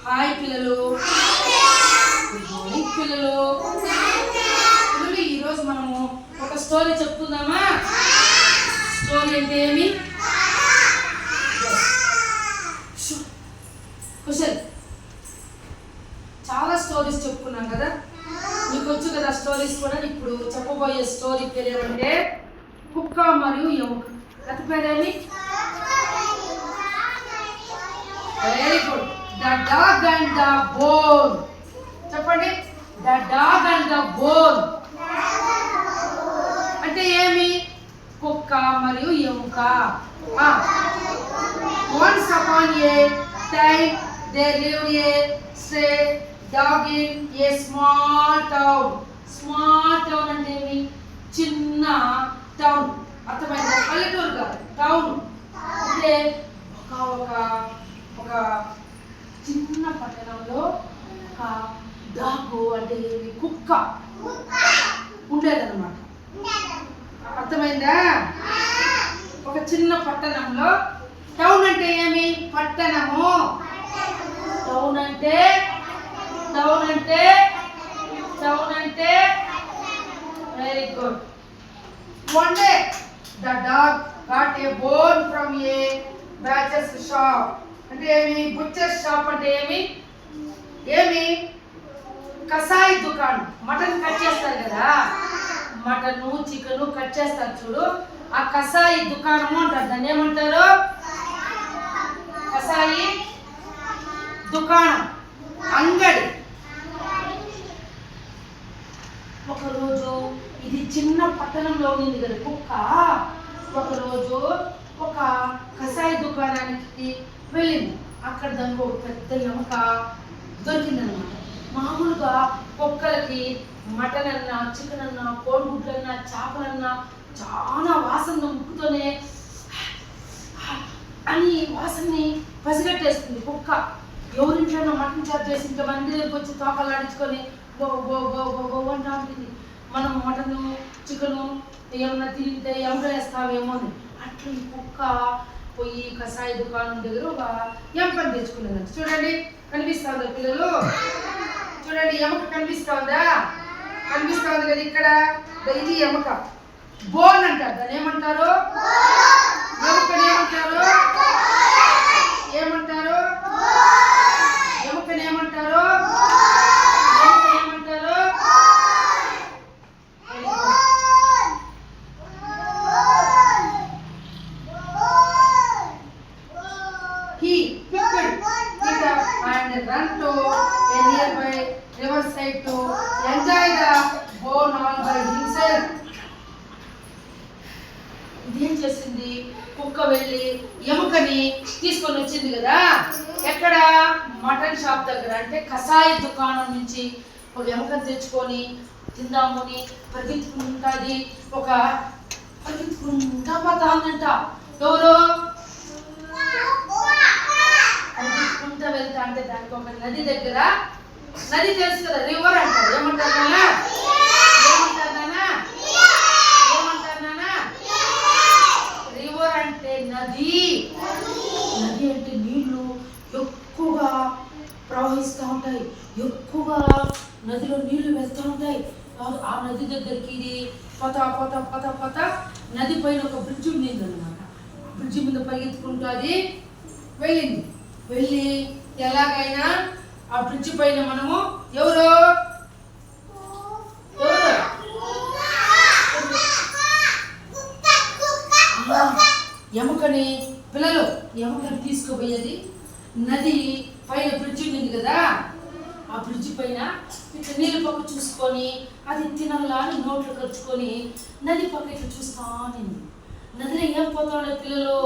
Hi పిల్లలు. Good morning పిల్లలు. పిల్లలు ఈరోజు మనము ఒక స్టోరీ చెప్పుకుందామా? స్టోరీ అంటే ఏమి? కుశల్, చాలా స్టోరీస్ చెప్పుకున్నాం కదా, మీకు వచ్చు కదా స్టోరీస్ కూడా. ఇప్పుడు చెప్పబోయే స్టోరీ పేరు ఏమంటే కుక్క మరియు ఎముక. కథ పేరేమి? Very good. The dog and the bone. చెప్పండి. The dog and the bone అంటే ఏమి? కుక్క మరియు ఎముక. Once upon a time there lived a stray dog in a small town. Small town అంటే ఏమి? చిన్న టౌన్. అర్థమైందా? పల్లెటూరు కాదు, టౌన్ అంటే ఒక చిన్న పట్టణంలో ఒక డాగు అంటే ఏమి? కుక్క ఉండేదన్నమాట. అర్థమైందా? ఒక చిన్న పట్టణంలో. టౌన్ అంటే ఏమి? పట్టణము. టౌన్ అంటే very good. One day the dog got a bone from a butcher's shop. అంటే ఏమి? బుచ్చర్ షాప్ అంటే ఏమి? కసాయి దుకాణం. మటన్ కట్ చేస్తారు కదా, మటను చికెను కట్ చేస్తారు చూడు, ఆ కసాయి దుకాణము అంటారు. దాన్ని ఏమంటారు? కసాయి దుకాణం, అంగడి. ఒకరోజు ఇది చిన్న పట్టణంలో ఉంది కదా కుక్క. ఒకరోజు ఒక కసాయి దుకాణానికి వెళ్ళింది. అక్కడ దానికి ఒక పెద్ద ఎముక దొరికిందనమాట. మామూలుగా కుక్కలకి మటన్ అన్నా, చికెన్ అన్నా, కోడిగుడ్లన్నా, చేపలన్నా చాలా వాసన ముక్కుతోనే అని వాసనని పసిగట్టేస్తుంది కుక్క. ఎవరింట్లో మటన్ చాప్ చేసి ఇంకా మంది దగ్గరికి వచ్చి తోకలు ఆడించుకొని go go go go go అంటా ఉంటుంది. మనం మటను చికెను ఏమన్నా తిరిగితే ఎవరు వేస్తావేమో అని. అట్లా ఈ కుక్క పోయి కసాయి దుకాణం దగ్గర ఒక ఎముకను తెచ్చుకునేదండి. చూడండి, కనిపిస్తుందా పిల్లలు? చూడండి, ఎముక కనిపిస్తుందా? కనిపిస్తుంది కదా ఇక్కడ. ఇది ఎముక. బోన్ అంటారు. దాన్ని ఏమంటారు? ఎముకని ఏమంటారు? ఎముకని ఏమంటారు? He picked it up and ran to a nearby riverside to enjoy the bone all by himself. ఇదేం చేసింది? కుక్క వెళ్ళి ఎముకని తీసుకొని వచ్చింది కదా. ఎక్కడ? మటన్ షాప్ దగ్గర. అంటే కసాయి దుకాణం నుంచి ఒక ఎముకని తెచ్చుకొని తిందామని పరిగెత్తుకుంటుంది. పరిగెత్తుకుంటా పోతాందంట. ఎవరు? పరిగెత్తుకుంటా వెళ్తా అంటే దానికి ఒక నది దగ్గర, నది తెలుసు కదా, రివర్ అంటారు. ఏమంటారు నాన్న? రివర్ అంటే నది. నది అంటే నీళ్లు ఎక్కువగా ప్రవహిస్తూ ఉంటాయి, ఎక్కువగా నదిలో నీళ్లు వెళ్తూ ఉంటాయి. ఆ నది దగ్గరికి ఇది పత నది పైన ఒక బ్రిడ్జ్ ఉండింది అనమాట. బ్రిడ్జి మీద పరిగెత్తుకుంటూ అది వెళ్ళింది. వెళ్ళి ఎలాగైనా ఆ బ్రిడ్జి పైన మనము ఎముకని పిల్లలు ఎముకని తీసుకుపోయేది. నది పైన బ్రిడ్జి ఉంది కదా, ఆ బ్రిడ్జి పైన ఇట్లా నీళ్ళు పక్క చూసుకొని అది తినాలా అని నోట్లో ఖర్చుకొని నది పక్క ఇట్లా చూస్తా నింది. నదిలో ఏం పోతాడే పిల్లలు?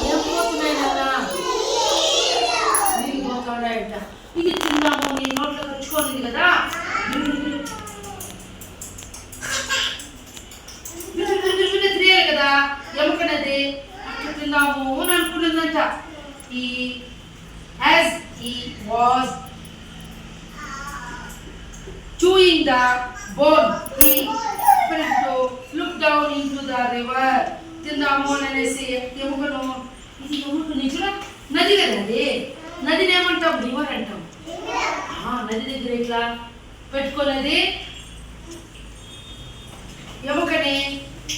ఏం పోతున్నాయి కదా? నీళ్ళు పోతాడాయట. ఇది తిన్నాము, నీ నోట్లో ఖర్చుకోనింది కదా, తినేయాలి కదా ఎముకనది. అట్లా తిన్నాము అని అనుకున్నదంట. As he was chewing the bone, he felt to look down into the river. తిందాము అనేసి ఎముకను, ఇది ఎముక నిజంగా నది కదా, అది నదిని ఏమంటాం? రివర్ అంటాం. నది దగ్గర ఇట్లా పెట్టుకునేది ఎముకని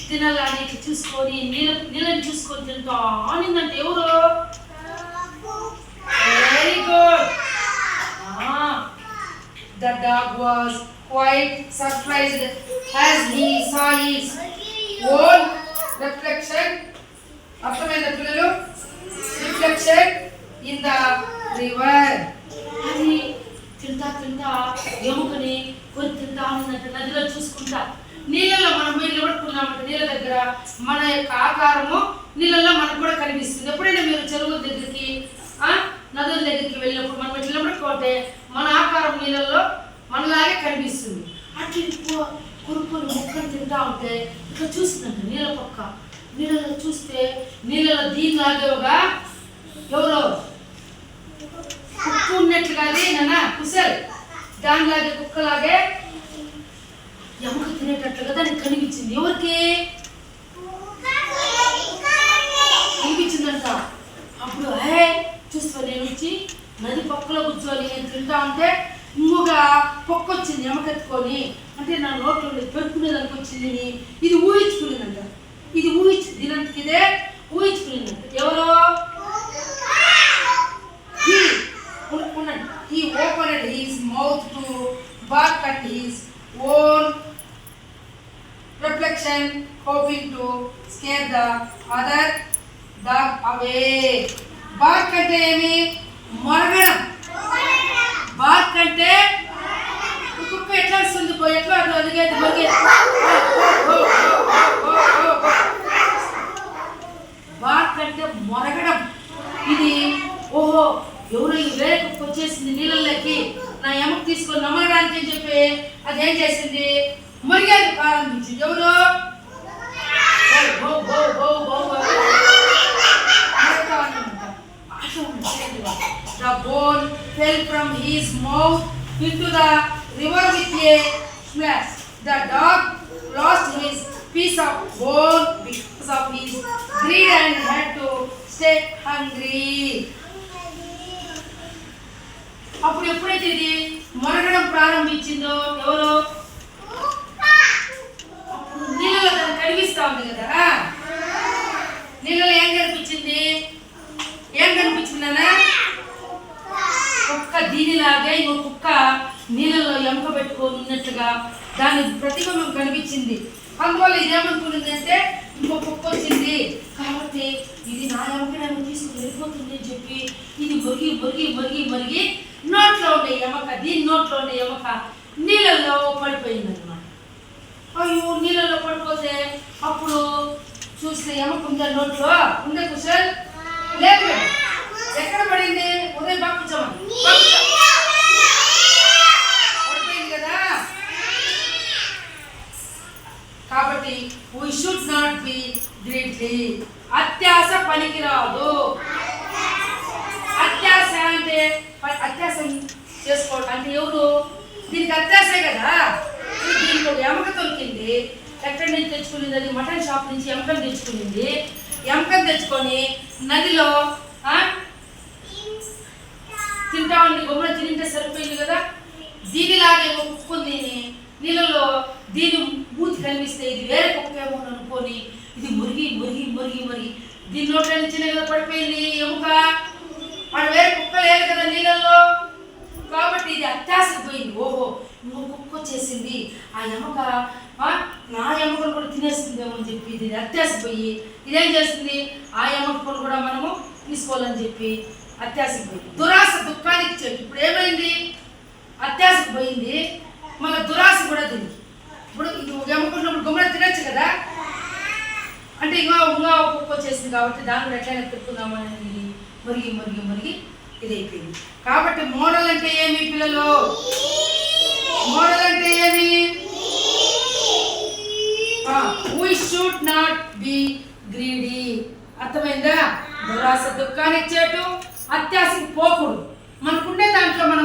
తినాలని ఇట్లా చూసుకొని నీళ్ళని చూసుకొని తింటా అనిందంటే ఎవరు? Very good. The dog was quite surprised as he saw his own reflection. అర్థమైందా పిల్లలు? Reflection in the river. అది తింటా ఎముకని కొన్ని తింటా ఉందంటే నదిలో చూసుకుంటా. నీళ్ళలో మనం పోయి నిలబడుకున్నామంటే నీళ్ళ దగ్గర మన యొక్క ఆకారము నీళ్ళలో మనకు కూడా కనిపిస్తుంది. ఎప్పుడైనా మీరు చెరువుల దగ్గరికి నదుల దగ్గరికి వెళ్ళినప్పుడు మనం ఇట్లా నిలబడుకుంటే మన ఆకారం నీళ్ళల్లో మనలాగే కనిపిస్తుంది. అట్లా కొరుకొని మొక్కలు తింటా ఉంటే ఇట్లా చూస్తుందంట నీళ్ళ పక్క. నీళ్ళలో చూస్తే నీళ్ళలో దీనిలాగే ఒక ఎవరో కుక్క ఉన్నట్లుగా అది నాన్న కుసల్ దానిలాగే కుక్కలాగే ఎముక తినేటట్లుగా దానికి కనిపించింది. ఎవరికి కనిపించిందంట. అప్పుడు చూస్తా నేను వచ్చి నది పక్కలో కూర్చొని నేను తింటా ఉంటే ఇంకొక పొక్క వచ్చింది ఎమకెత్తుకొని. అంటే నా నోట్లో పెరుకునేదానికి వచ్చింది. ఇది ఊహించుకునేదంట. ఇది దీనికి ఇదే ఊహించుకునేదంట. ఎవరో he opened his mouth to bark at his own reflection, hoping to scare the other dog away. Bark అంటే ఏమి? మొరగడం. బార్క్ అంటే కుక్క ఎట్లా వస్తుంది ఎట్లా అదిగేది బార్క్ అంటే మొరగడం. ఇది ఓహో ఎవరు వేరే కుక్క వచ్చేసింది నీళ్ళలోకి నా ఎముక తీసుకొని నమ్మడానికి అని చెప్పి అదేం చేసింది? మొరిగేది ప్రారంభించింది. ఎవరు? The bone fell from his mouth into the river with a splash. The dog lost his piece of bone because of his greed and had to stay hungry. అప్పుడు ఎప్పుడైతే ఇది మొరగడం ప్రారంభించిందో ఎవరో అప్పుడు నీళ్ళలో దాన్ని కనిపిస్తా ఉంది కదా. నీళ్ళలో ఏం కనిపించింది? అన్నా? కుక్క దీనిలాగే ఇంకో కుక్క నీళ్ళలో ఎముక పెట్టుకొని ఉన్నట్టుగా దాని ప్రతిబింబం కనిపించింది. అందువల్ల ఇదేమనుకున్నది అంటే ఇంకో కుక్క వచ్చింది కాబట్టి ఇది నా ఎముకనేమో తీసుకుని వెళ్ళిపోతుంది అని చెప్పి ఇది మొరిగి మొరిగి మొరిగి మొరిగి నోట్లో ఉండే ఎముక దీని నోట్లో ఉండే ఎముక నీళ్ళల్లో పడిపోయింది అనమాట. అయ్యో నీళ్ళలో పడిపోతే అప్పుడు చూస్తే ఎముక ఉందా నోట్లో? ఉండే కుశల్ లేదు. ఎక్కడ పడింది? ఉదయం పడిపోయింది కదా. కాబట్టి we should not be greedy. అత్యాశ పనికిరాదు. అత్యాశ అంటే అత్యాశం చేసుకోవడం అంటే ఎవరు? దీనికి అత్యాశే కదా. దీనికి ఒక ఎముక దొరికింది. ఎక్కడి నుంచి తెచ్చుకునేది? అది మటన్ షాప్ నుంచి ఎముకను తెచ్చుకునింది. ఎముకను తెచ్చుకొని నదిలో తింటా ఉంది. గొమ్మన తింటే సరిపోయింది కదా. దీనిలాగే కుక్కుంది నీళ్ళలో దీని మూతి కనిపిస్తే ఇది వేరే కుక్కేమో అనుకొని ఇది మురిగి మురిగి మురిగి మురిగి దీని నోట్ల నుంచి కదా పడిపోయింది ఎముక. వాడు వేరే కుక్క లేదు కదా నీళ్ళల్లో కాబట్టి ఇది అత్యాశకు పోయింది. ఓహో ఇంకో కుక్క వచ్చేసింది ఆ ఎముక నా ఎముకను కూడా తినేస్తుందేమో అని చెప్పి ఇది అత్యాశపోయి ఇదేం చేస్తుంది? ఆ ఎముకను కూడా మనము తీసుకోవాలని చెప్పి అత్యాశకు పోయింది. దురాశ దుఃఖానికి చెట్టు. ఇప్పుడు ఏమైంది? అత్యాశకు పోయింది. మళ్ళీ దురాశ కూడా తిరిగి ఇప్పుడు ఇది ఎముకున్నప్పుడు గుమ్మడి తినచ్చు కదా. అంటే ఇంకా కుక్క వచ్చేసింది కాబట్టి దాని కూడా ఎట్లయినా పెట్టుకుందామని మురిగి మురిగి మురిగి ఇది అయిపోయింది. కాబట్టి మోడల్ అంటే ఏమి పిల్లలు? మోడల్ అంటే ఏమి? we should not be greedy. అర్థమైందా? దురాశ దుఃఖానికి చేటు, అత్యాశకి పోకూడదు. మనకుండే దాంట్లో మనం